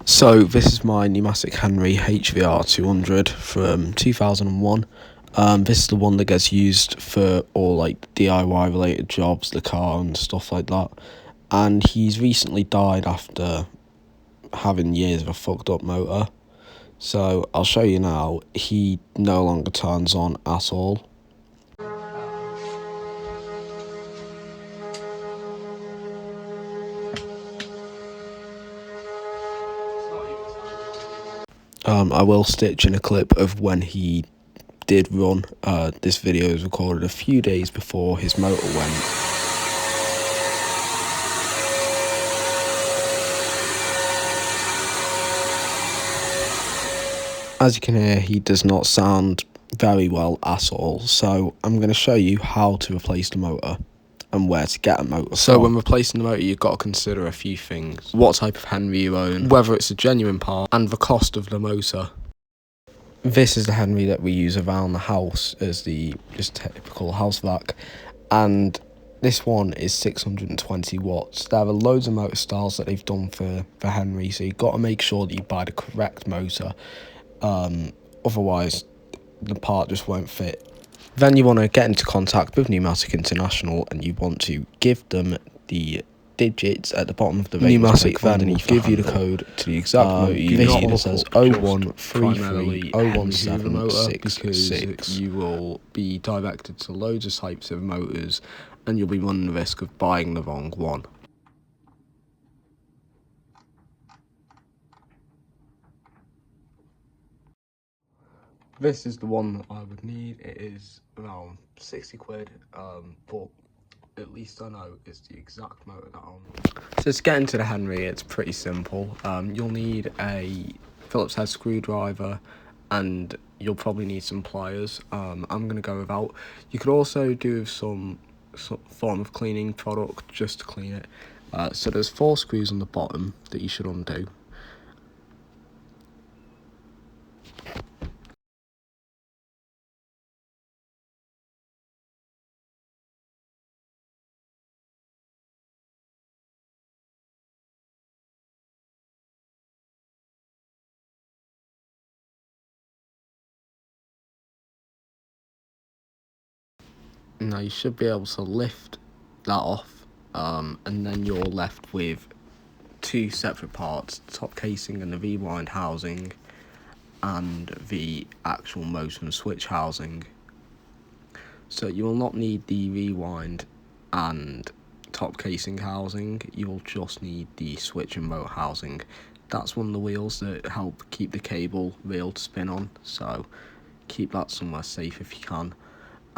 So this is my pneumatic Henry HVR200 from 2001. This is the one that gets used for all like DIY related jobs, the car and stuff like that. And he's recently died after having years of a fucked up motor. So I'll show you now. He no longer turns on at all. I will stitch in a clip of when he did run. This video was recorded a few days before his motor went. As you can hear, he does not sound very well at all, so I'm going to show you how to replace the motor and where to get a motor. So when replacing the motor, you've got to consider a few things: what type of Henry you own, whether it's a genuine part, and the cost of the motor. This is the Henry that we use around the house as the just typical house vac, and this one is 620 watts. There are loads of motor styles that they've done for Henry, so you've got to make sure that you buy the correct motor. Otherwise the part just won't fit. Then you want to get into contact with Pneumatic International and you want to give them the digits at the bottom of the Pneumatic, then will give you the code to the exact motor you need. It says 0133 01766. You will be directed to loads of types of motors and you'll be running the risk of buying the wrong one. This is the one that I would need. It is around 60 quid, but at least I know it's the exact motor that I'll need. So to get into the Henry, it's pretty simple. You'll need a Phillips head screwdriver and you'll probably need some pliers. I'm going to go without. You could also do some form of cleaning product just to clean it. So there's 4 screws on the bottom that you should undo. Now you should be able to lift that off, and then you're left with 2 separate parts: the top casing and the rewind housing, and the actual motor and switch housing. So you will not need the rewind and top casing housing, you'll just need the switch and motor housing. That's one of the wheels that help keep the cable reel to spin on, so keep that somewhere safe if you can.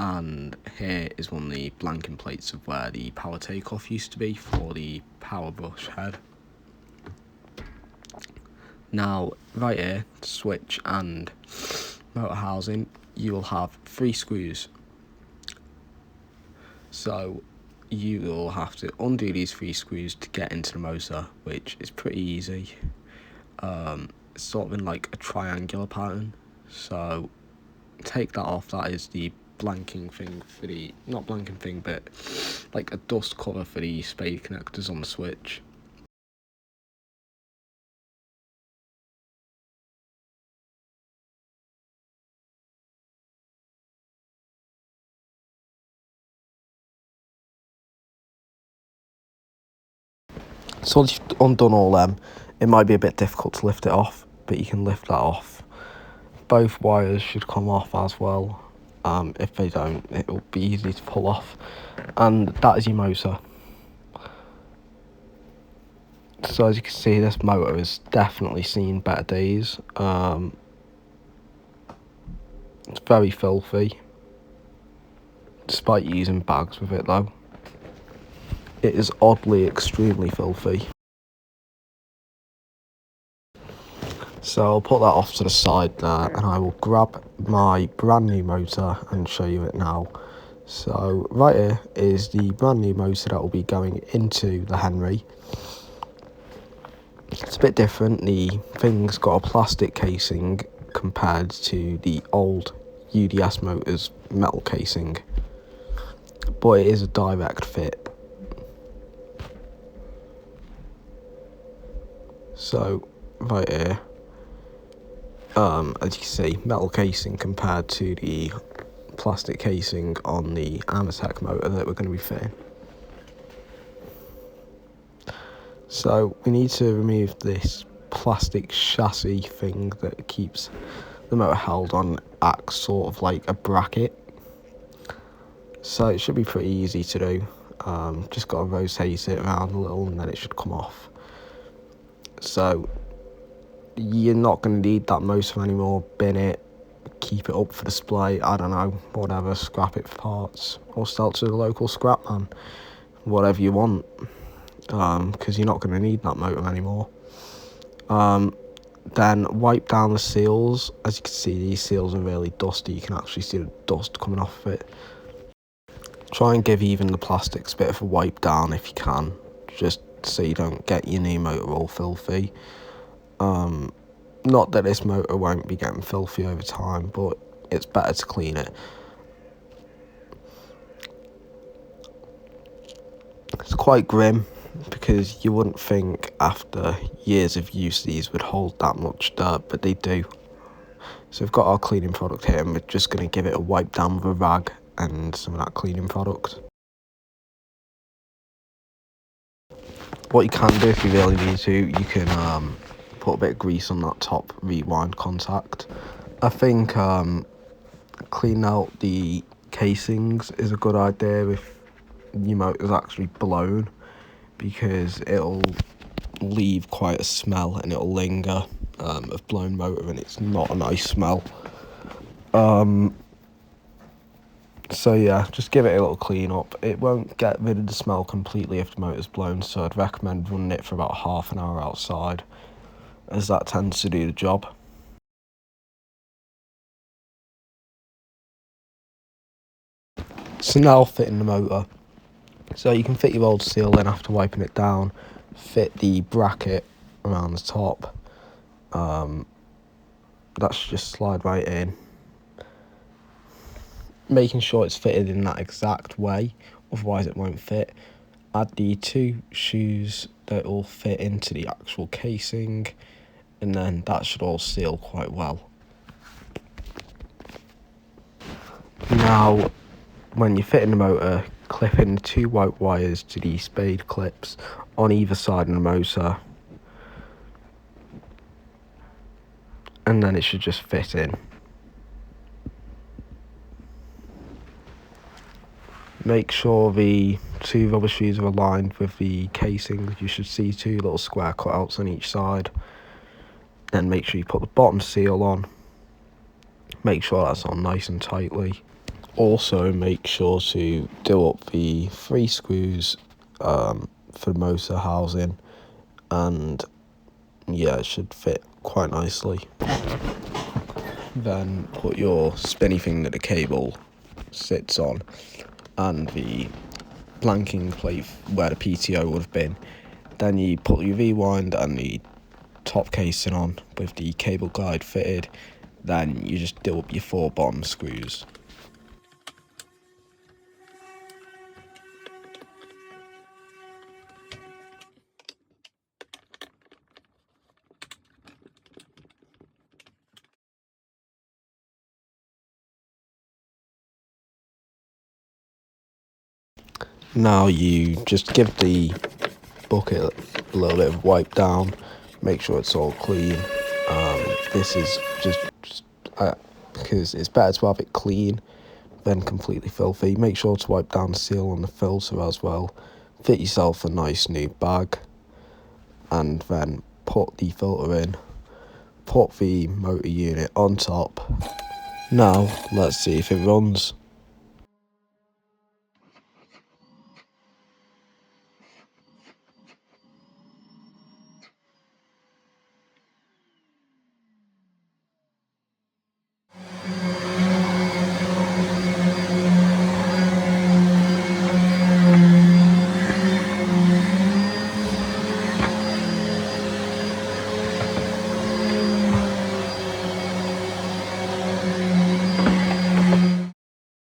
And here is one of the blanking plates of where the power takeoff used to be for the power brush head. Now right here, switch and motor housing, you will have 3 screws. So you will have to undo these 3 screws to get into the motor, which is pretty easy. It's sort of in like a triangular pattern, so take that off. That is the blanking thing for the, not blanking thing, but like a dust cover for the spade connectors on the switch. So once you've undone all them, it might be a bit difficult to lift it off, but you can lift that off. Both wires should come off as well. If they don't, it will be easy to pull off. And that is your motor. So as you can see, this motor has definitely seen better days. It's very filthy, despite using bags with it though. It is oddly extremely filthy. So I'll put that off to the side there and I will grab my brand new motor and show you it now. So right here is the brand new motor that will be going into the Henry. It's a bit different. The thing's got a plastic casing compared to the old UDS motors metal casing, but it is a direct fit. So right here. As you can see, metal casing compared to the plastic casing on the Amatec motor that we're going to be fitting. So we need to remove this plastic chassis thing that keeps the motor held on, acts sort of like a bracket. So it should be pretty easy to do. Just got to rotate it around a little and then it should come off. So you're not going to need that motor anymore. Bin it, keep it up for display, I don't know, whatever, scrap it for parts, or sell it to the local scrap man, whatever you want, because you're not going to need that motor anymore. Then wipe down the seals. As you can see, these seals are really dusty. You can actually see the dust coming off of it. Try and give even the plastics a bit of a wipe down if you can, just so you don't get your new motor all filthy. Not that this motor won't be getting filthy over time, but it's better to clean it. It's quite grim, because you wouldn't think after years of use these would hold that much dirt, but they do. So we've got our cleaning product here, and we're just going to give it a wipe down with a rag and some of that cleaning product. What you can do if you really need to, you can put a bit of grease on that top rewind contact. I think cleaning out the casings is a good idea if your motor's actually blown, because it'll leave quite a smell and it'll linger of blown motor, and it's not a nice smell. So yeah, just give it a little clean up. It won't get rid of the smell completely if the motor's blown, so I'd recommend running it for about half an hour outside, as that tends to do the job. So now fitting the motor. So you can fit your old seal in after wiping it down, fit the bracket around the top. That should just slide right in. Making sure it's fitted in that exact way, otherwise it won't fit. Add the 2 shoes that will fit into the actual casing, and then that should all seal quite well. Now, when you're fitting the motor, clip in the 2 white wires to the spade clips on either side of the motor, and then it should just fit in. Make sure the 2 rubber shoes are aligned with the casing. You should see 2 little square cutouts on each side. Then make sure you put the bottom seal on. Make sure that's on nice and tightly. Also make sure to do up the 3 screws for the motor housing, and yeah, it should fit quite nicely. Then put your spinny thing that the cable sits on and the blanking plate where the PTO would have been. Then you put your rewind and the top casing on with the cable guide fitted. Then you just do up your 4 bottom screws. Now you just give the bucket a little bit of wipe down, make sure it's all clean. This is just because it's better to have it clean than completely filthy. Make sure to wipe down the seal on the filter as well. Fit yourself a nice new bag, and then put the filter in. Put the motor unit on top. Now let's see if it runs.